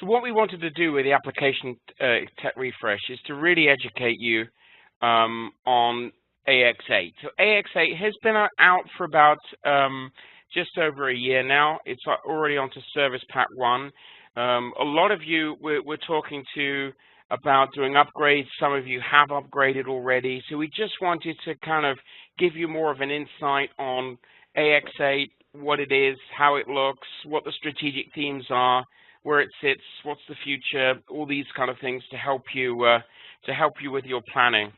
So what we wanted to do with the application tech refresh is to really educate you on AX8. So AX8 has been out for about just over a year now. It's already onto Service Pack 1. A lot of you we're talking to about doing upgrades. Some of you have upgraded already. So we just wanted to kind of give you more of an insight on AX8, what it is, how it looks, what the strategic themes are, where it sits, what's the future, all these kind of things to help you with your planning.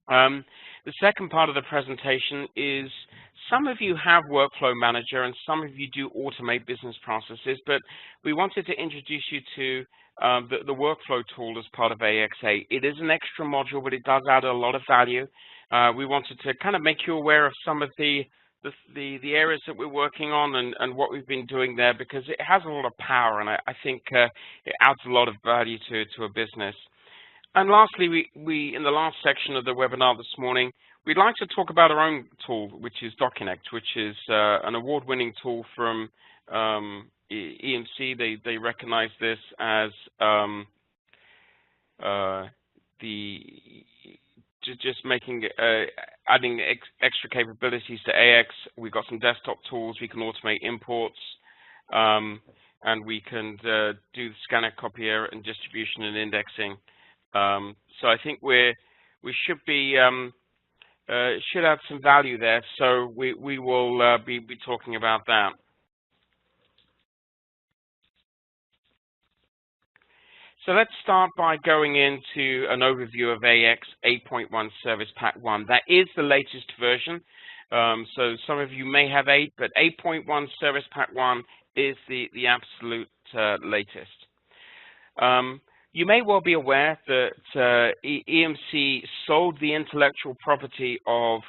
The second part of the presentation is some of you have Workflow Manager and some of you do automate business processes, but we wanted to introduce you to the workflow tool as part of AX8. It is an extra module, but it does add a lot of value. We wanted to kind of make you aware of some of the areas that we're working on and what we've been doing there, because it has a lot of power, and I think it adds a lot of value to a business. And lastly, we in the last section of the webinar this morning, we'd like to talk about our own tool, which is DocuNECT, which is an award-winning tool from EMC. They recognize this as just making adding extra capabilities to AX. We've got some desktop tools. We can automate imports, and we can do the scanner, copier, and distribution and indexing. So I think we should be should add some value there. So we will be talking about that. So let's start by going into an overview of AX 8.1 Service Pack 1. That is the latest version. So some of you may have 8, but 8.1 Service Pack 1 is the absolute latest. You may well be aware that EMC sold the intellectual property of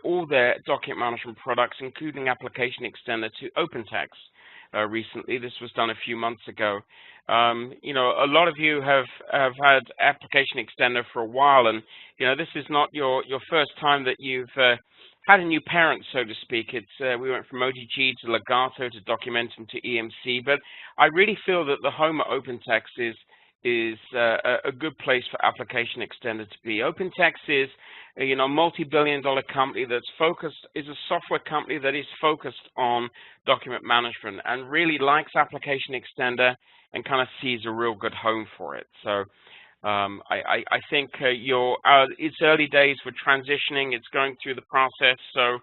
all their document management products, including ApplicationXtender, to OpenText recently. This was done a few months ago. You know, a lot of you have had ApplicationXtender for a while, and you know, this is not your first time that you've had a new parent, so to speak. It's we went from ODG to Legato to Documentum to EMC, but I really feel that the home at OpenText is a good place for ApplicationXtender to be. OpenText is a multi-billion-dollar company that's is a software company that is focused on document management and really likes ApplicationXtender and kind of sees a real good home for it. So I think it's early days. We're transitioning. It's going through the process. So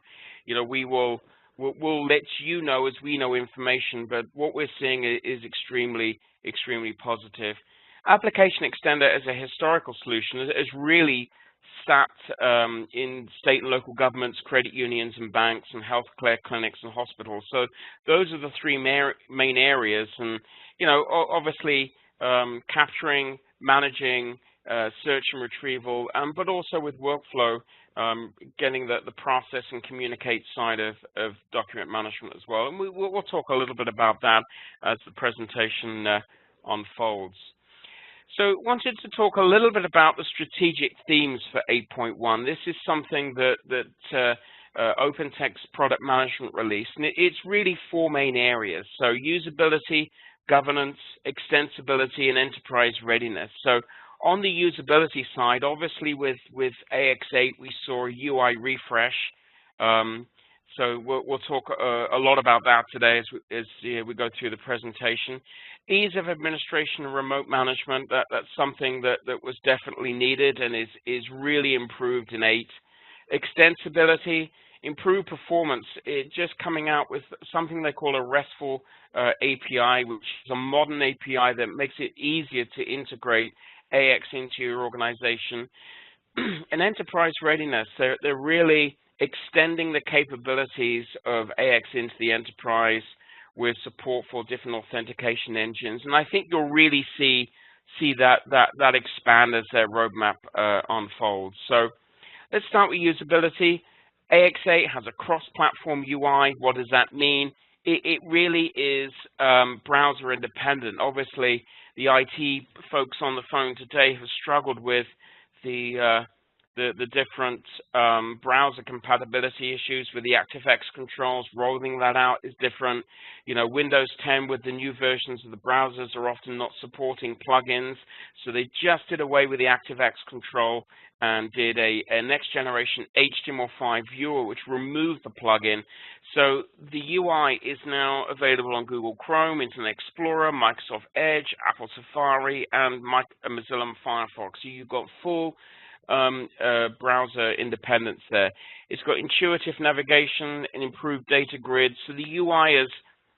we'll let you know as we know information. But what we're seeing is extremely positive. ApplicationXtender as a historical solution has really sat in state and local governments, credit unions and banks and healthcare clinics and hospitals. So those are the three main areas. And, obviously capturing, managing, search and retrieval, but also with workflow, getting the process and communicate side of document management as well. And we'll talk a little bit about that as the presentation unfolds. So wanted to talk a little bit about the strategic themes for 8.1. This is something that OpenText product management released, and it's really 4 main areas. So usability, governance, extensibility, and enterprise readiness. So on the usability side, obviously with AX8, we saw a UI refresh. So we'll talk a lot about that today as we go through the presentation. Ease of administration and remote management, that's something that was definitely needed and is really improved in 8. Extensibility, improved performance, just coming out with something they call a RESTful API, which is a modern API that makes it easier to integrate AX into your organization. And enterprise readiness, they're really extending the capabilities of AX into the enterprise with support for different authentication engines. And I think you'll really see that expand as their roadmap unfolds. So let's start with usability. AX8 has a cross-platform UI. What does that mean? It really is browser independent. Obviously, the IT folks on the phone today have struggled with the the different browser compatibility issues with the ActiveX controls. Rolling that out is different. You know, Windows 10 with the new versions of the browsers are often not supporting plugins, so they just did away with the ActiveX control and did a next generation HTML5 viewer, which removed the plugin. So the UI is now available on Google Chrome, Internet Explorer, Microsoft Edge, Apple Safari, and Mozilla Firefox. So you've got full browser independence there. It's got intuitive navigation and improved data grid. So the UI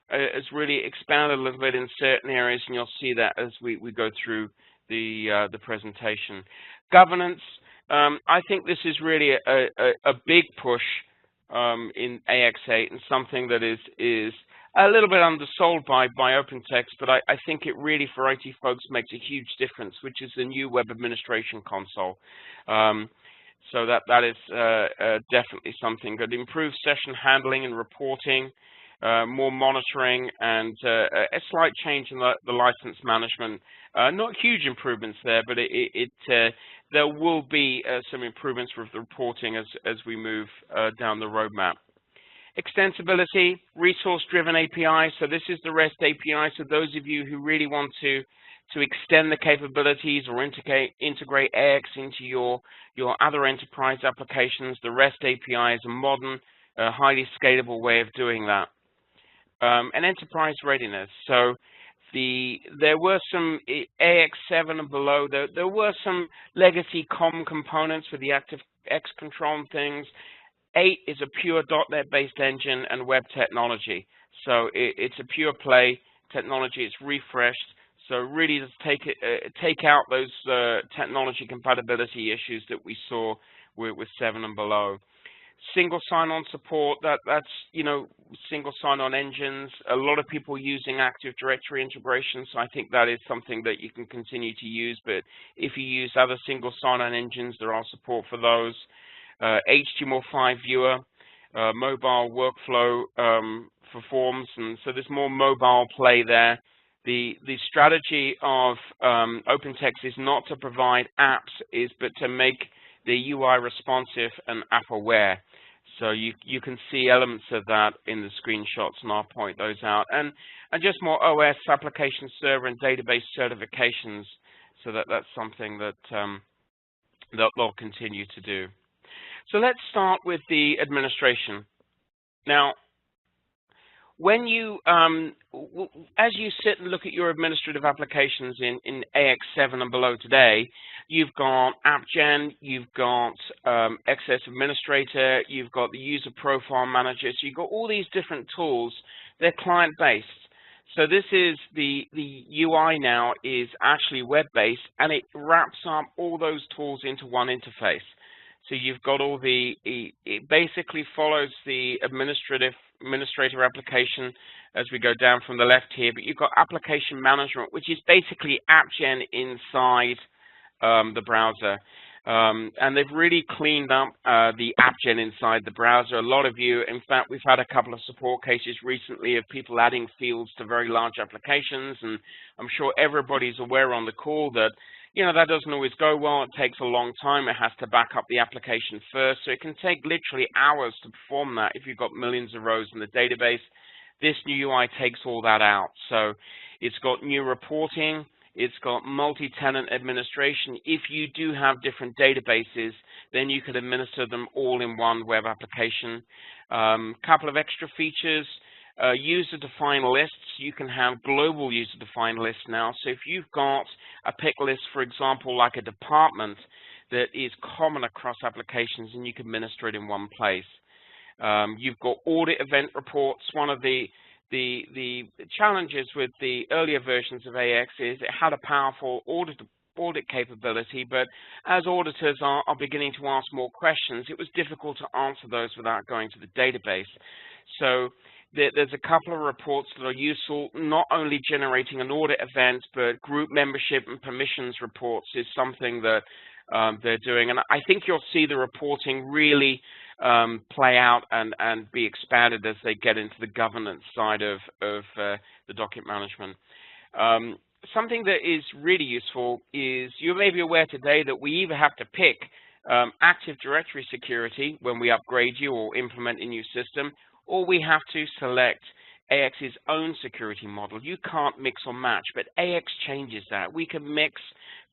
has really expanded a little bit in certain areas, and you'll see that as we go through the presentation. Governance. I think this is really a big push in AX8 and something that is a little bit undersold by OpenText, but I think it really, for IT folks, makes a huge difference, which is the new web administration console. So that is definitely something that improves session handling and reporting, more monitoring, and a slight change in the license management. Not huge improvements there, but there will be some improvements with the reporting as we move down the roadmap. Extensibility, resource-driven API. So this is the REST API. So those of you who really want to extend the capabilities or integrate AX into your other enterprise applications, the REST API is a modern, highly scalable way of doing that. And enterprise readiness. So there were some AX7 and below. There were some legacy COM components for the ActiveX control and things. 8 is a pure .NET-based engine and web technology. So it's a pure play technology. It's refreshed. So really, just take out those technology compatibility issues that we saw with 7 and below. Single sign-on support. That's single sign-on engines. A lot of people using Active Directory integration. So I think that is something that you can continue to use. But if you use other single sign-on engines, there are support for those. HTML5 viewer, mobile workflow for forms, and so there's more mobile play there. The strategy of OpenText is not to provide apps, but to make the UI responsive and app aware. So you can see elements of that in the screenshots, and I'll point those out. And just more OS, application server, and database certifications. So that's something that they'll continue to do. So let's start with the administration. Now, when you, as you sit and look at your administrative applications in AX7 and below today, you've got AppGen, you've got Access Administrator, you've got the User Profile Manager, so you've got all these different tools. They're client-based. So this is the UI now is actually web-based, and it wraps up all those tools into one interface. So you've got all it basically follows the administrator application as we go down from the left here, but you've got application management, which is basically AppGen inside the browser. And they've really cleaned up the AppGen inside the browser. A lot of you, in fact, we've had a couple of support cases recently of people adding fields to very large applications, and I'm sure everybody's aware on the call that that doesn't always go well. It takes a long time. It has to back up the application first. So it can take literally hours to perform that if you've got millions of rows in the database. This new UI takes all that out. So it's got new reporting. It's got multi-tenant administration. If you do have different databases, then you can administer them all in one web application. Couple of extra features. User-defined lists, you can have global user-defined lists now. So if you've got a pick list, for example, like a department that is common across applications, and you can administer it in one place. You've got audit event reports. One of the challenges with the earlier versions of AX is it had a powerful audit capability, but as auditors are beginning to ask more questions, it was difficult to answer those without going to the database. So there's a couple of reports that are useful, not only generating an audit event, but group membership and permissions reports is something that they're doing. And I think you'll see the reporting really play out and be expanded as they get into the governance side of the document management. Something that is really useful is you may be aware today that we either have to pick Active Directory security when we upgrade you or implement a new system, or we have to select AX's own security model. You can't mix or match, but AX changes that. We can mix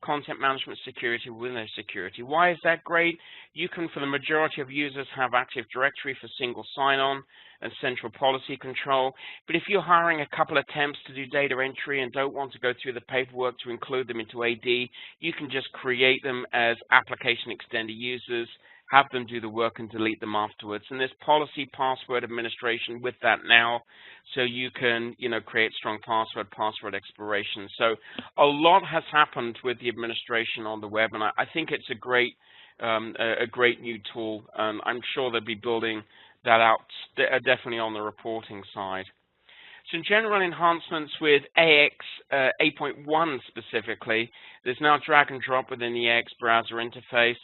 content management security with Windows security. Why is that great? You can, for the majority of users, have Active Directory for single sign-on and central policy control. But if you're hiring a couple of temps to do data entry and don't want to go through the paperwork to include them into AD, you can just create them as ApplicationXtender users, have them do the work and delete them afterwards. And there's policy password administration with that now, so you can, create strong password exploration. So a lot has happened with the administration on the web, and I think it's a great new tool. I'm sure they'll be building that out definitely on the reporting side. Some general enhancements with AX 8.1 specifically. There's now drag and drop within the AX browser interface.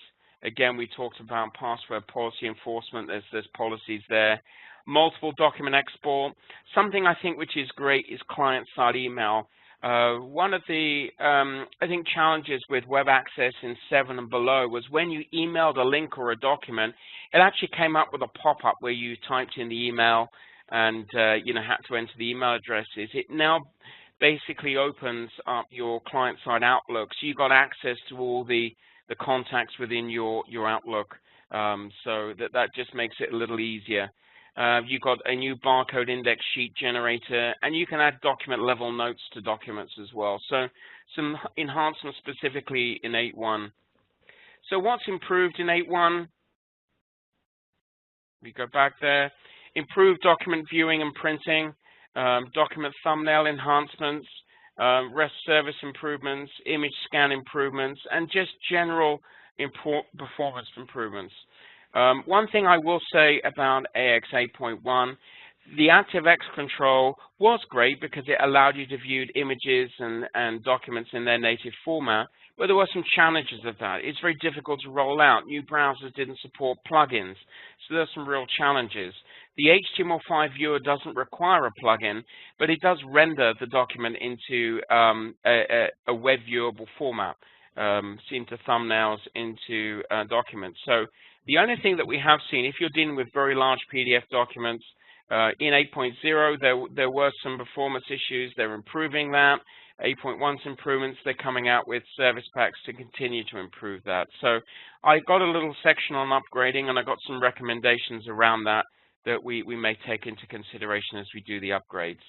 Again, we talked about password policy enforcement. There's policies there. Multiple document export. Something I think which is great is client-side email. One of the, I think, challenges with web access in 7 and below was when you emailed a link or a document, it actually came up with a pop-up where you typed in the email and had to enter the email addresses. It now basically opens up your client-side Outlook, so you've got access to all the contacts within your Outlook, so that just makes it a little easier. You've got a new barcode index sheet generator, and you can add document level notes to documents as well. So some enhancements specifically in 8.1. So what's improved in 8.1? We go back there. Improved document viewing and printing, document thumbnail enhancements, REST service improvements, image scan improvements, and just general performance improvements. One thing I will say about AX 8.1, the ActiveX control was great because it allowed you to view images and documents in their native format, but there were some challenges of that. It's very difficult to roll out. New browsers didn't support plugins, so there's some real challenges. The HTML5 viewer doesn't require a plugin, but it does render the document into a web viewable format, into thumbnails, into documents. So the only thing that we have seen, if you're dealing with very large PDF documents, in 8.0 there were some performance issues. They're improving that. 8.1's improvements, they're coming out with service packs to continue to improve that. So I got a little section on upgrading, and I got some recommendations around that we may take into consideration as we do the upgrades.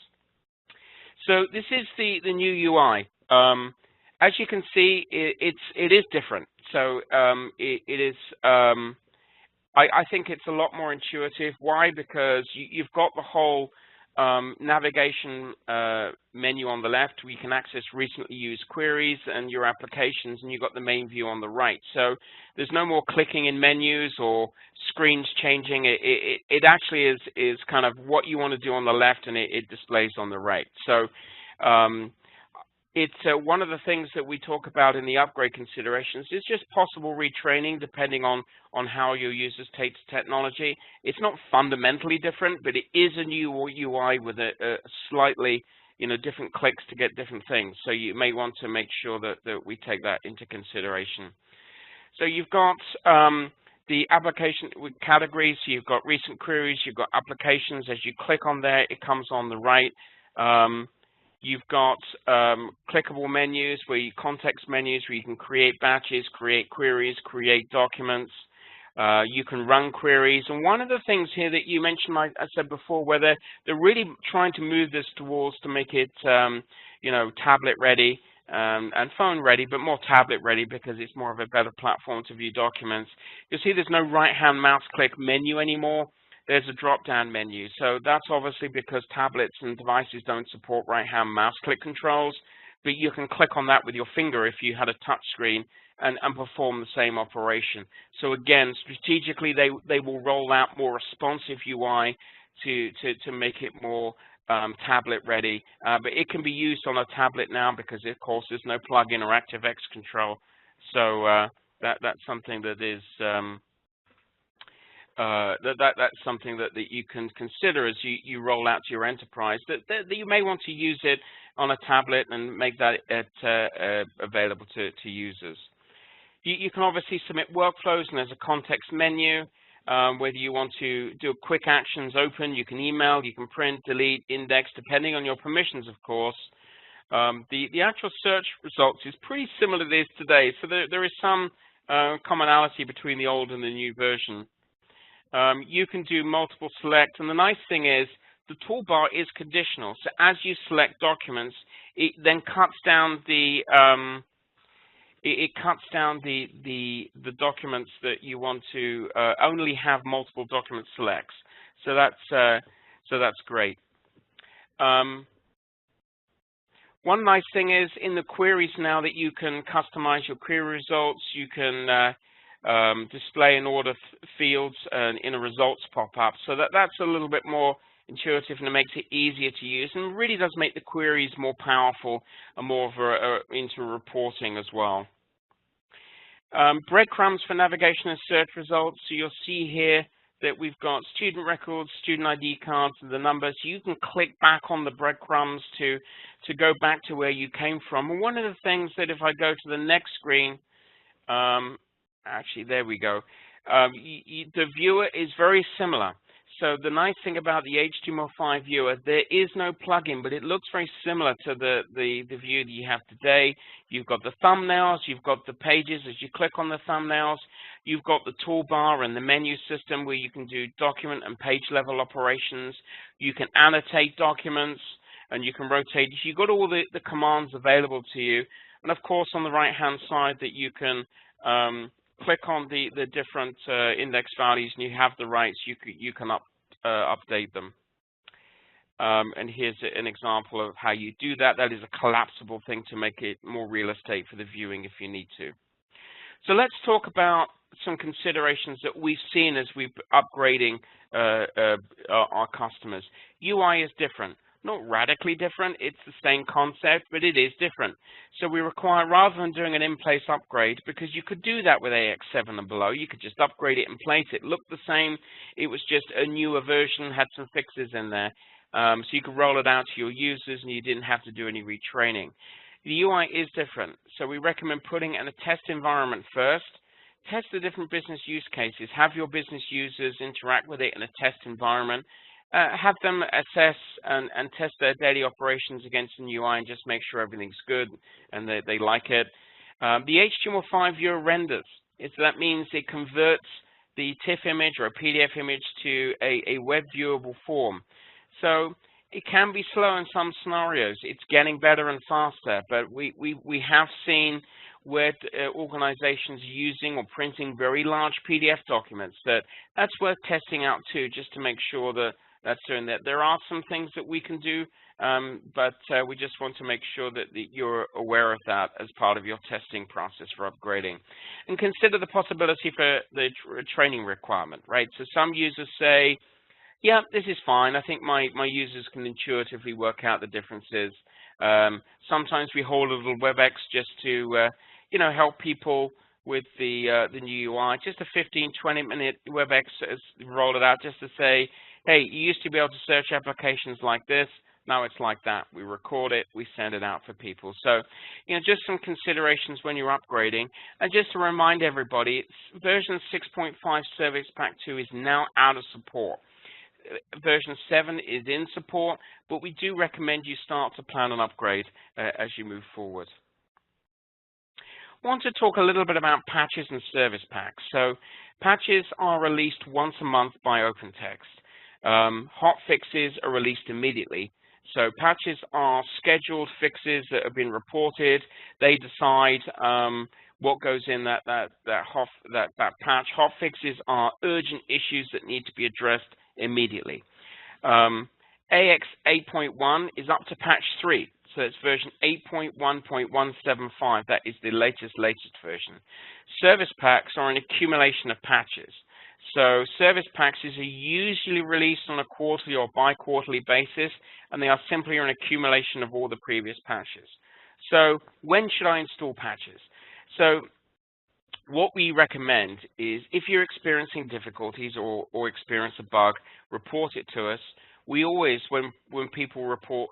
So this is the new UI. As you can see, it is different. So it is. I think it's a lot more intuitive. Why? Because you've got the whole navigation menu on the left. We can access recently used queries and your applications, and you've got the main view on the right. So there's no more clicking in menus or screens changing. It actually is kind of what you want to do on the left, and it displays on the right. So it's one of the things that we talk about in the upgrade considerations is just possible retraining depending on how your users take to technology. It's not fundamentally different, but it is a new UI with a slightly different clicks to get different things. So you may want to make sure that we take that into consideration. So you've got the application with categories. So you've got recent queries, you've got applications. As you click on there, it comes on the right. You've got clickable menus, context menus, where you can create batches, create queries, create documents. You can run queries. And one of the things here that you mentioned, I said before, where they're really trying to move this towards to make it, tablet ready and phone ready, but more tablet ready because it's more of a better platform to view documents. You'll see there's no right-hand mouse click menu anymore. There's a drop-down menu. So that's obviously because tablets and devices don't support right-hand mouse click controls, but you can click on that with your finger if you had a touch screen and perform the same operation. So again, strategically, they will roll out more responsive UI to make it more tablet ready. But it can be used on a tablet now because, of course, there's no plugin or ActiveX control. So that's something that is that's something that you can consider as you roll out to your enterprise, that you may want to use it on a tablet and make that available to users. You can obviously submit workflows, and there's a context menu. Whether you want to do quick actions, open, you can email, you can print, delete, index, depending on your permissions, of course. The actual search results is pretty similar to this today, so there is some commonality between the old and the new version. You can do multiple select, and the nice thing is the toolbar is conditional. So as you select documents, it then cuts down the the documents that you want to only have multiple document selects. So that's great. One nice thing is in the queries now that you can customize your query results. You can display and order fields in a results pop-up. So that's a little bit more intuitive, and it makes it easier to use, and really does make the queries more powerful and more of into reporting as well. Breadcrumbs for navigation and search results. So you'll see here that we've got student records, student ID cards, and the numbers. So you can click back on the breadcrumbs to go back to where you came from. And one of the things that if I go to the next screen, actually there we go, the viewer is very similar. So the nice thing about the HTML5 viewer, there is no plugin, but it looks very similar to the view that you have today. You've got the thumbnails, you've got the pages. As you click on the thumbnails, you've got the toolbar and the menu system where you can do document and page level operations. You can annotate documents, and you can rotate. You've got all the commands available to you. And of course, on the right-hand side that you can click on the different index values, and you have the rights. You can update them. And here's an example of how you do that. That is a collapsible thing to make it more real estate for the viewing if you need to. So let's talk about some considerations that we've seen as we're upgrading our customers. UI is different. Not radically different, it's the same concept, but it is different. So we require, rather than doing an in-place upgrade, because you could do that with AX7 and below, you could just upgrade it in place. It looked the same, it was just a newer version, had some fixes in there. So you could roll it out to your users and you didn't have to do any retraining. The UI is different, so we recommend putting it in a test environment first. Test the different business use cases, have your business users interact with it in a test environment. Have them assess and test their daily operations against the UI and just make sure everything's good and they like it. The HTML5 viewer renders. That means it converts the TIFF image or a PDF image to a web viewable form. So it can be slow in some scenarios. It's getting better and faster, but we have seen where organizations are using or printing very large PDF documents. That's worth testing out too, just to make sure that that's doing that. There are some things that we can do, but we just want to make sure that you're aware of that as part of your testing process for upgrading. And consider the possibility for the training requirement, right? So some users say, yeah, this is fine. I think my users can intuitively work out the differences. Sometimes we hold a little WebEx just to, help people with the new UI. Just a 15-20-minute WebEx as roll it out just to say, hey, you used to be able to search applications like this. Now it's like that. We record it. We send it out for people. So, just some considerations when you're upgrading. And just to remind everybody, version 6.5 Service Pack 2 is now out of support. Version 7 is in support, but we do recommend you start to plan an upgrade as you move forward. I want to talk a little bit about patches and service packs. So patches are released once a month by OpenText. Hot fixes are released immediately. So patches are scheduled fixes that have been reported. They decide what goes in that patch. Hot fixes are urgent issues that need to be addressed immediately. AX 8.1 is up to patch 3. So it's version 8.1.175. That is the latest version. Service packs are an accumulation of patches. So service packs are usually released on a quarterly or bi-quarterly basis, and they are simply an accumulation of all the previous patches. So when should I install patches? So what we recommend is if you're experiencing difficulties or experience a bug, report it to us. We always, when people report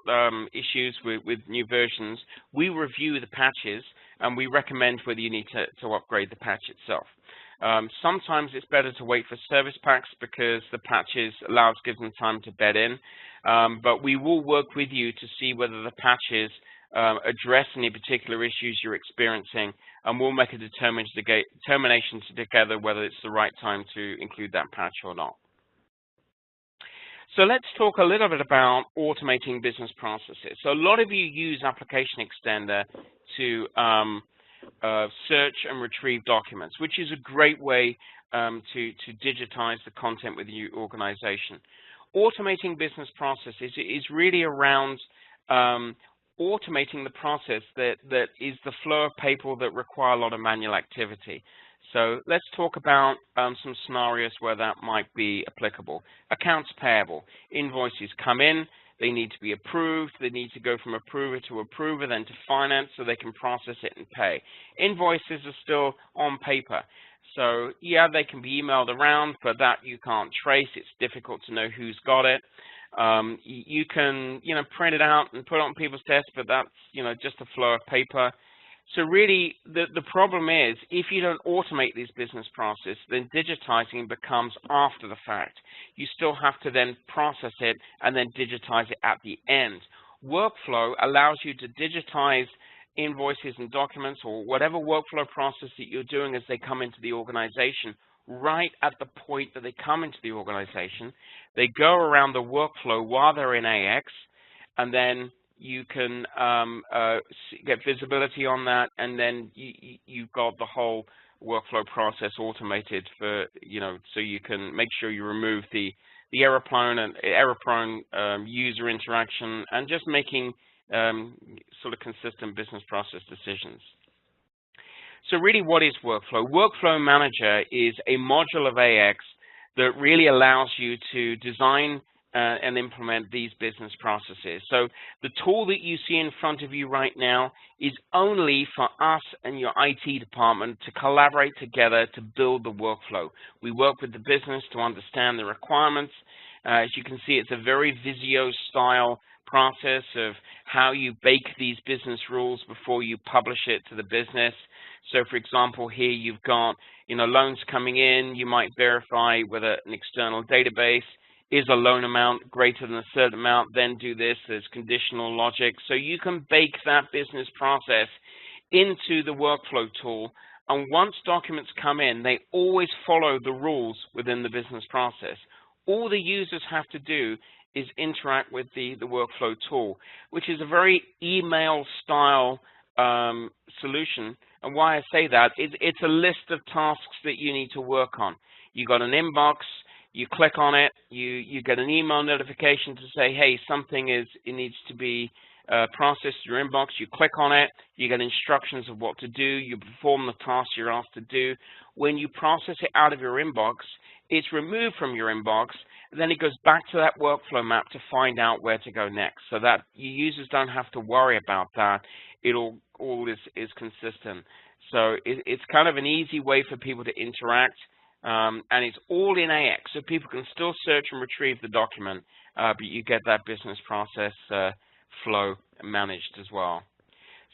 issues with new versions, we review the patches and we recommend whether you need to upgrade the patch itself. Sometimes it's better to wait for service packs because the patches gives them time to bed in, but we will work with you to see whether the patches address any particular issues you're experiencing, and we'll make a determination together whether it's the right time to include that patch or not. So let's talk a little bit about automating business processes. So a lot of you use ApplicationXtender to search and retrieve documents, which is a great way to digitize the content within your organization. Automating business processes is really around automating the process that is the flow of paper that require a lot of manual activity. So let's talk about some scenarios where that might be applicable. Accounts payable. Invoices come in, they need to be approved, they need to go from approver to approver, then to finance so they can process it and pay. Invoices are still on paper. So yeah, they can be emailed around, but that you can't trace. It's difficult to know who's got it. You can, print it out and put it on people's desks, but that's, just a flow of paper. So really, the problem is, if you don't automate these business processes, then digitizing becomes after the fact. You still have to then process it and then digitize it at the end. Workflow allows you to digitize invoices and documents or whatever workflow process that you're doing as they come into the organization right at the point that they come into the organization. They go around the workflow while they're in AX, and then you can get visibility on that, and then you've got the whole workflow process automated for, so you can make sure you remove the error-prone user interaction and just making sort of consistent business process decisions. So really, what is Workflow? Workflow Manager is a module of AX that really allows you to design and implement these business processes. So the tool that you see in front of you right now is only for us and your IT department to collaborate together to build the workflow. We work with the business to understand the requirements. As you can see, it's a very Visio-style process of how you bake these business rules before you publish it to the business. So, for example, here you've got, loans coming in. You might verify whether an external database is a loan amount greater than a certain amount, then do this. There's conditional logic. So you can bake that business process into the workflow tool. And once documents come in, they always follow the rules within the business process. All the users have to do is interact with the workflow tool, which is a very email-style solution. And why I say that is it's a list of tasks that you need to work on. You've got an inbox. You click on it, you get an email notification to say, hey, it needs to be processed through your inbox. You click on it, you get instructions of what to do, you perform the task you're asked to do. When you process it out of your inbox, it's removed from your inbox, and then it goes back to that workflow map to find out where to go next, so that your users don't have to worry about that. It all is consistent. So it's kind of an easy way for people to interact. And it's all in AX, so people can still search and retrieve the document, but you get that business process flow managed as well.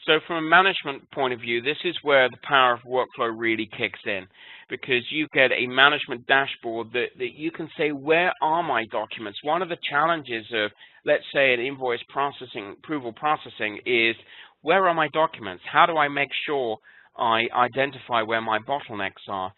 So from a management point of view, this is where the power of workflow really kicks in, because you get a management dashboard that you can say, where are my documents? One of the challenges of, let's say, an invoice processing, approval processing is, where are my documents? How do I make sure I identify where my bottlenecks are?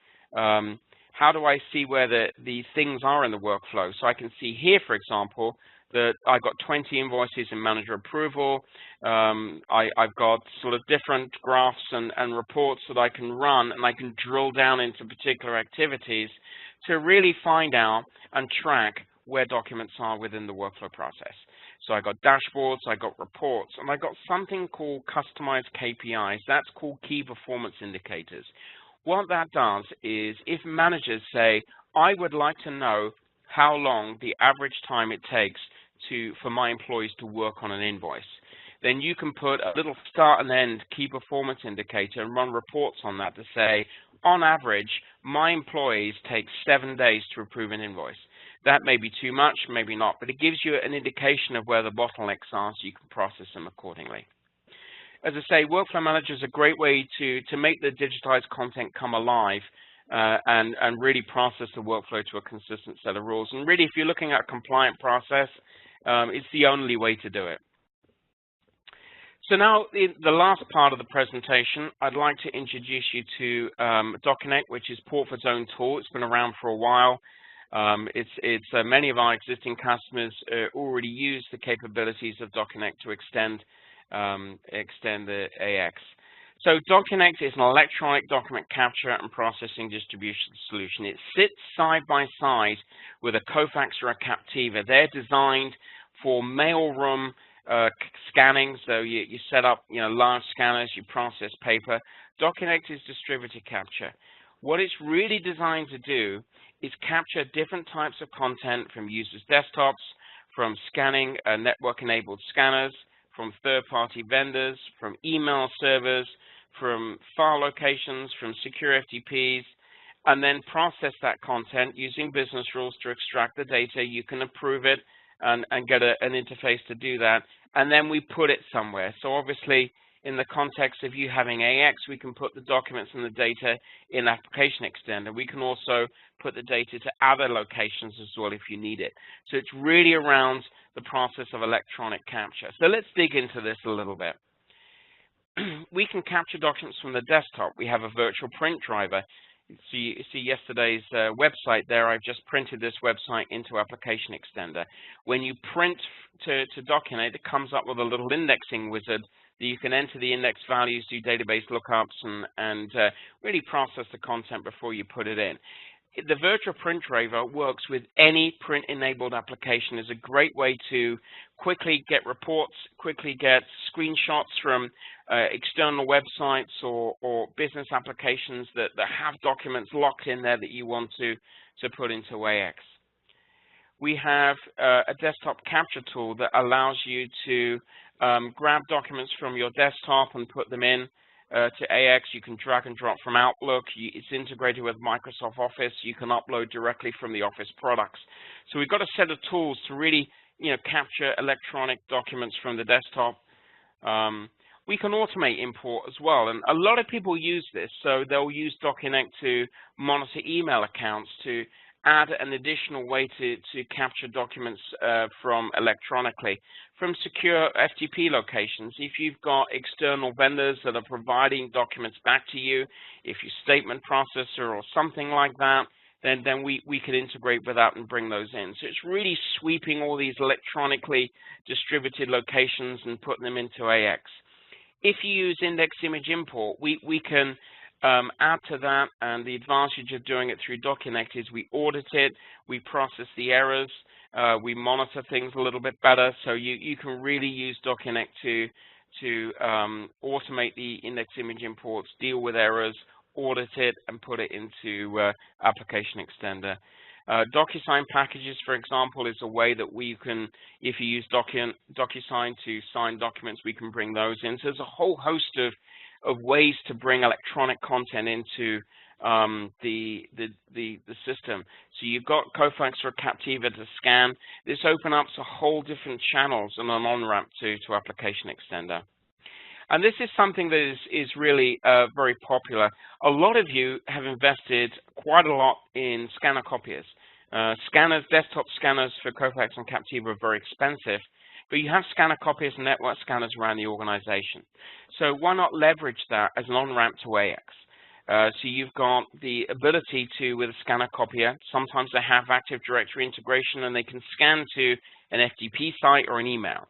How do I see where the things are in the workflow? So I can see here, for example, that I've got 20 invoices in manager approval. I've got sort of different graphs and reports that I can run, and I can drill down into particular activities to really find out and track where documents are within the workflow process. So I got dashboards, I got reports, and I got something called customized KPIs. That's called key performance indicators. What that does is, if managers say, I would like to know how long the average time it takes for my employees to work on an invoice, then you can put a little start and end key performance indicator and run reports on that to say, on average, my employees take 7 days to approve an invoice. That may be too much, maybe not, but it gives you an indication of where the bottlenecks are so you can process them accordingly. as I say, Workflow Manager is a great way to make the digitized content come alive and really process the workflow to a consistent set of rules. And really, if you're looking at a compliant process, it's the only way to do it. So now, in the last part of the presentation, I'd like to introduce you to DocuNECT, which is Portford's own tool. It's been around for a while. Many of our existing customers already use the capabilities of DocuNECT to extend the AX. So DocuNECT is an electronic document capture and processing distribution solution. It sits side by side with a Kofax or a Captiva. They're designed for mailroom scanning, so you set up large scanners, you process paper. DocuNECT is distributed capture. What it's really designed to do is capture different types of content from users' desktops, from scanning network-enabled scanners, from third-party vendors, from email servers, from file locations, from secure FTPs, and then process that content using business rules to extract the data. You can approve it and get an interface to do that, and then we put it somewhere. So obviously, in the context of you having AX, we can put the documents and the data in ApplicationXtender. We can also put the data to other locations as well if you need it. So it's really around the process of electronic capture. So let's dig into this a little bit. We can capture documents from the desktop. We have a virtual print driver. You see yesterday's website there. I've just printed this website into ApplicationXtender. When you print to DocuNECT, it comes up with a little indexing wizard that you can enter the index values, do database lookups, and really process the content before you put it in. The virtual print driver works with any print-enabled application. It's a great way to quickly get reports, quickly get screenshots from external websites or business applications that have documents locked in there that you want to put into AX. We have a desktop capture tool that allows you to grab documents from your desktop and put them in to AX. You can drag and drop from Outlook. It's integrated with Microsoft Office. You can upload directly from the Office products. So we've got a set of tools to really capture electronic documents from the desktop. We can automate import as well, and a lot of people use this. So they'll use DocuNECT to monitor email accounts, to add an additional way to capture documents from electronically. From secure FTP locations, if you've got external vendors that are providing documents back to you, if your statement processor or something like that, then we can integrate with that and bring those in. So it's really sweeping all these electronically distributed locations and putting them into AX. If you use index image import, we can add to that, and the advantage of doing it through DocuNECT is we audit it, we process the errors, we monitor things a little bit better. So you can really use DocuNECT to automate the index image imports, deal with errors, audit it, and put it into ApplicationXtender. DocuSign packages, for example, is a way that we can, if you use DocuSign to sign documents, we can bring those in. So there's a whole host of ways to bring electronic content into the system. So you've got Kofax or Captiva to scan. This opens up a whole different channels and an on-ramp to ApplicationXtender. And this is something that is really very popular. A lot of you have invested quite a lot in scanner copiers. Desktop scanners for Kofax and Captiva are very expensive, but you have scanner copiers and network scanners around the organization. So why not leverage that as an on-ramp to AX? So you've got the ability to, with a scanner copier, sometimes they have Active Directory integration and they can scan to an FTP site or an email.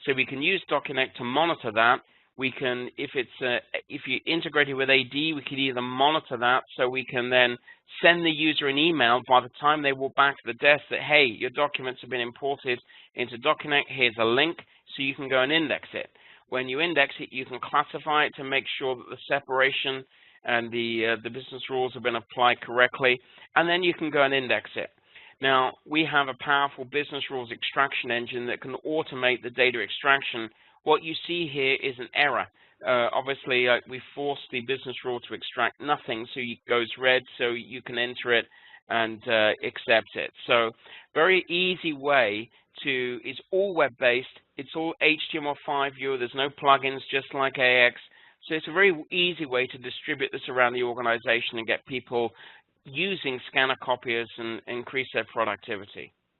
So we can use DocuNECT to monitor that. We can, if you integrate it with AD, we can either monitor that, so we can then send the user an email by the time they walk back to the desk that, hey, your documents have been imported into DocuNECT, here's a link, so you can go and index it. When you index it, you can classify it to make sure that the separation and the business rules have been applied correctly, and then you can go and index it. Now, we have a powerful business rules extraction engine that can automate the data extraction. What you see here is an error. Obviously, we force the business rule to extract nothing, so it goes red, so you can enter it and accept it. So very easy way it's all web-based, it's all HTML5 view, there's no plugins just like AX. So it's a very easy way to distribute this around the organization and get people using scanner copiers and increase their productivity.